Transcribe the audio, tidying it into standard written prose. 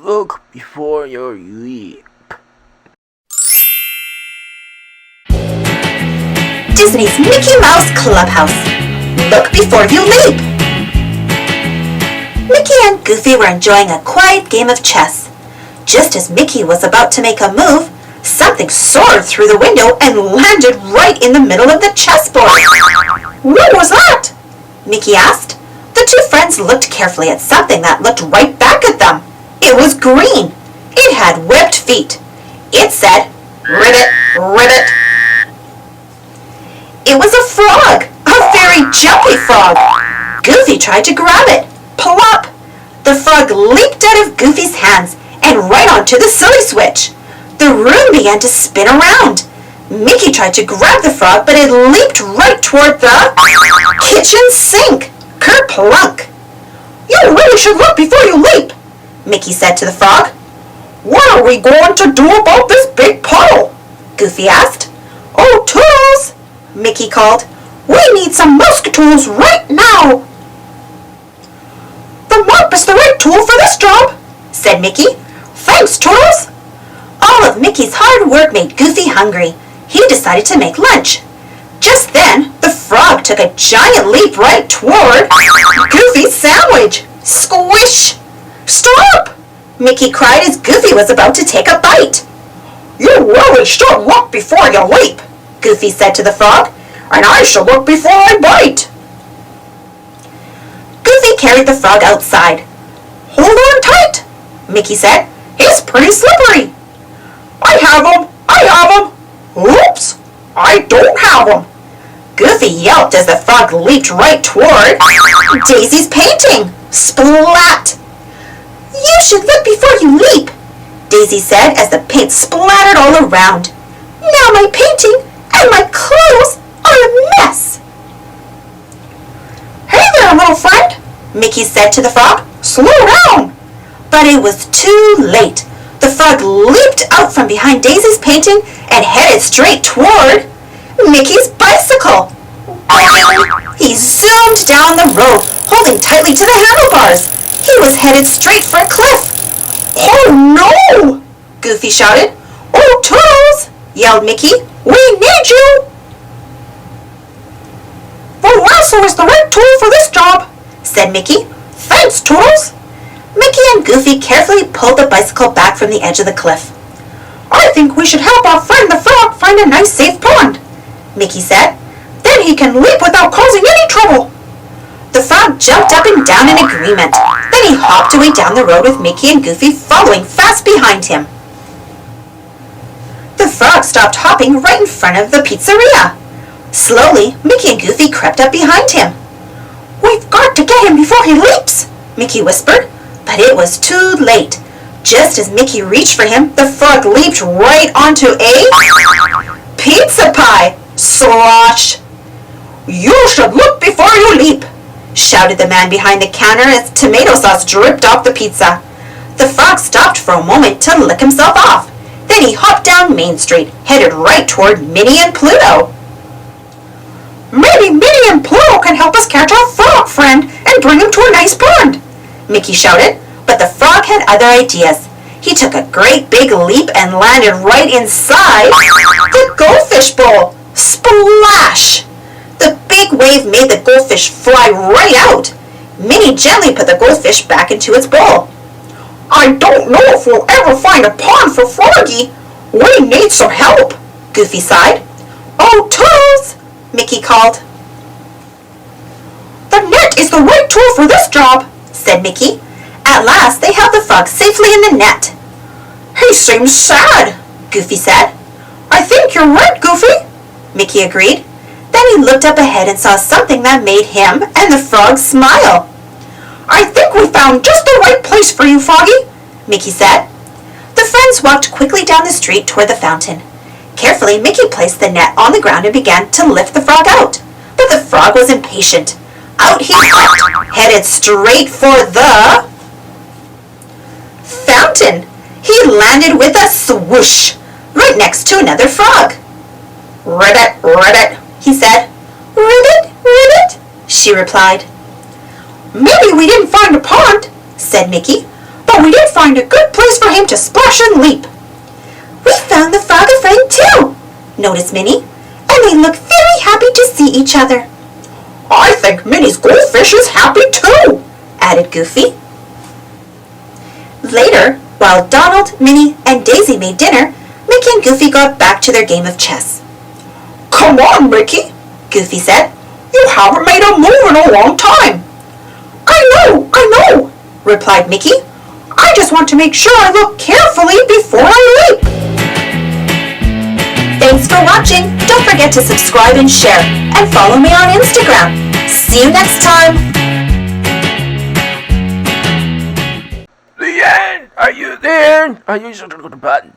Look before you leap. Disney's Mickey Mouse Clubhouse. Look before you leap. Mickey and Goofy were enjoying a quiet game of chess. Just as Mickey was about to make a move, something soared through the window and landed right in the middle of the chessboard. "What was that?" Mickey asked. The two friends looked carefully at something that looked right back at them. It was green. It had webbed feet. It said, "Ribbit, ribbit." It was a frog, a very jumpy frog. Goofy tried to grab it. Plop! The frog leaped out of Goofy's hands and right onto the silly switch. The room began to spin around. Mickey tried to grab the frog, but it leaped right toward the kitchen sink. Kerplunk! "You really should look before you leap," Mickey said to the frog. "What are we going to do about this big puddle?" Goofy asked. "Oh, Toodles!" Mickey called. "We need some musky-tools right now." "The mop is the right tool for this job," said Mickey. "Thanks, Toodles." All of Mickey's hard work made Goofy hungry. He decided to make lunch. Just then, the frog took a giant leap right toward Goofy's sandwich. Squish! "Stop!" Mickey cried as Goofy was about to take a bite. "You really should look before you leap," Goofy said to the frog, "and I shall look before I bite." Goofy carried the frog outside. "Hold on tight," Mickey said. "He's pretty slippery." "I have him! I have him! Oops! I don't have him!" Goofy yelped as the frog leaped right toward Daisy's painting. Splat! "You should look before you leap," Daisy said as the paint splattered all around. "Now my painting and my clothes are a mess." "Hey there, little friend," Mickey said to the frog. "Slow down." But it was too late. The frog leaped out from behind Daisy's painting and headed straight toward Mickey's bicycle. He zoomed down the road, holding tightly to the handlebars. He was headed straight for a cliff. "Oh no!" Goofy shouted. "Oh, Toodles!" yelled Mickey. "We need you!" "The lasso is the right tool for this job," said Mickey. "Thanks, Toodles." Mickey and Goofy carefully pulled the bicycle back from the edge of the cliff. "I think we should help our friend the frog find a nice safe pond," Mickey said. "Then he can leap without causing any trouble." The frog jumped up and down in agreement. Then he hopped away down the road with Mickey and Goofy following fast behind him. The frog stopped hopping right in front of the pizzeria. Slowly, Mickey and Goofy crept up behind him. "We've got to get him before he leaps," Mickey whispered. But it was too late. Just as Mickey reached for him, the frog leaped right onto a pizza pie. Slosh! "You should look before you leap," shouted the man behind the counter as tomato sauce dripped off the pizza. The frog stopped for a moment to lick himself off. Then he hopped down Main Street, headed right toward Minnie and Pluto. "Maybe Minnie and Pluto can help us catch our frog friend and bring him to a nice pond," Mickey shouted, but the frog had other ideas. He took a great big leap and landed right inside the goldfish bowl. Splash! The big wave made the goldfish fly right out. Minnie gently put the goldfish back into its bowl. "I don't know if we'll ever find a pond for Froggy. We need some help," Goofy sighed. "Oh, Toodles!" Mickey called. "The net is the right tool for this job," said Mickey. At last they held the frog safely in the net. "He seems sad," Goofy said. "I think you're right, Goofy," Mickey agreed. Then he looked up ahead and saw something that made him and the frog smile. "I think we found just the right place for you, Froggy," Mickey said. The friends walked quickly down the street toward the fountain. Carefully, Mickey placed the net on the ground and began to lift the frog out. But the frog was impatient. Out he hopped, headed straight for the fountain. He landed with a swoosh, right next to another frog. "Ribbit, ribbit," he said. "Ribbit, ribbit," she replied. "Maybe we didn't find a pond," said Mickey, "but we did find find a good place for him to splash and leap." "We found the frog a friend too," noticed Minnie, "and they look very happy to see each other." "I think Minnie's goldfish is happy too," added Goofy. Later, while Donald, Minnie, and Daisy made dinner, Mickey and Goofy got back to their game of chess. "Come on, Mickey," Goofy said. "You haven't made a move in a long time." I know, replied Mickey. "I just want to make sure I look carefully before I leap." Thanks for watching. Don't forget to subscribe and share, and follow me on Instagram. See you next time. The end! Are you there? Are you the button?